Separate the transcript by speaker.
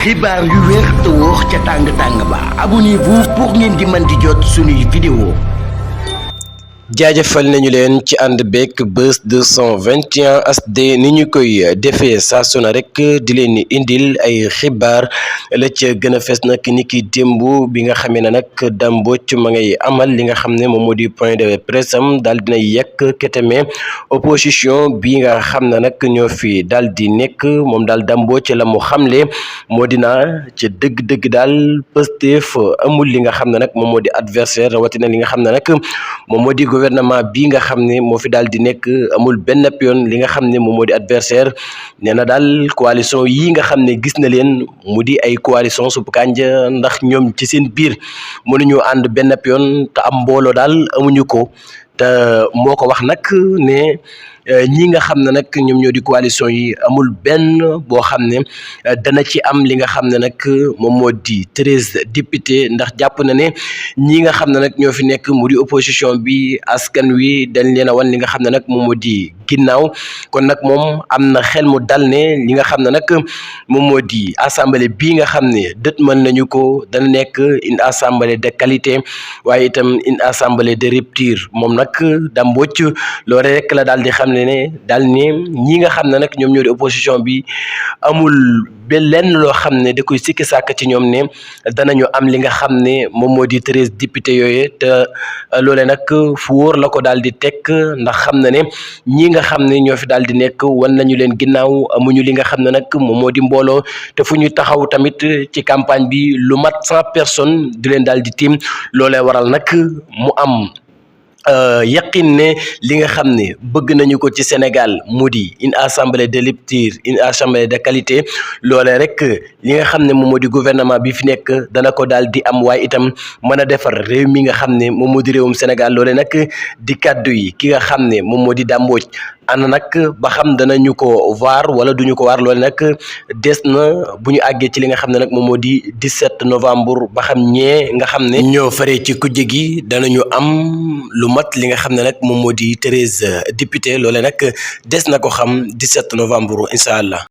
Speaker 1: xibaar yu wér te wóor ca tàng ba abonnez-vous pour ngeen di mën di jot suñuy vidéo.
Speaker 2: jaajëfal nañu leen ci ànd beek Buzz 221 HD ni ñu koy defee saa su ne rek di leen indil ay xibaar la ca gën a fes nag ni ki démb bi nga xamee ne nag Dame Mbodj ma ngay amal li nga xam ne moom moo di point de presse am daal dina yekk keteme opposition bi nga xam ne nag ñoo fi daal di nekk moom daal Dame Mbodj la mu xamle moo dina ca dëgg-dëgg daal Pastef amul li nga xam ne nag moom moo di adversaire rawatina li nga xam ne nag moom moo di gouvernement bii nga xam ne moo fi daal di nekk amul benn yoon li nga xam ne moom moo di adversaire nee na daal coalition yi nga xam ne gis na leen mu di ay coalition supp kànja ndax ñoom ci seen biir mënuñu ànd benn yoon te am mbooloo daal amuñu ko te moo ko wax nag ne ñi nga xam ne nag ñoom ñoo di coalition yi amul benn boo xam ne dana ci am li nga xam ne nag moom moo di 13 députés ndax jàpp na ne ñi nga xam ne nag ñoo fi nekk mu di opposition bi askan wi dañ leen a wan li nga xam ne nag moom moo di ginnaaw kon nag moom am na xel mu dal ne li nga xam ne nag moom moo di assemblée bii nga xam ne dëtmal nañu ko dana nekk une assemblée de qualité waaye itam une assemblée de rupture moom nag Dame Mbodj loolu rek la daal di xam ne daal ne ñi nga xam ne nag ñoom ñoo di opposition bi amul lenn loo xam ne da koy sikki sàkk ci ñoom ne danañu am li nga xam ne moom moo di 13 députés yooyu te loole nag fu wóor la ko daal di teg ndax xam na ne ñi nga xam ne ñoo fi daal di nekk wan nañu leen ginnaaw amuñu li nga xam ne nag moom moo di mbooloo te fu ñu taxaw tamit ci campagne bi lu mat 100 personnes di leen daal di tiim loolee waral nag mu am yaqin ne li nga xam ne bëgg nañu ko ci Sénégal mu di une assemblée de rupture une assemblée de qualité loolee rek li nga xam ne moom moo di gouvernement bi fi nekk dana ko daal di am waaye itam mën a defar réew mi nga xam ne moom moo di réewum Sénégal loolee nag di kàddu yi ki nga xam ne moom moo di Dame Mbodj ana nag ba xam danañu ko waar wala duñu ko waar loole nag des na bu ñu àggee ci li nga xam ne nag moom moo di 17 novembre ba xam ñee nga xam ne ñoo faree ci kujje gi danañu am lu mat li nga xam ne nag moom moo di 13 députés loole nag des na ko xam 17 novembre incha allah.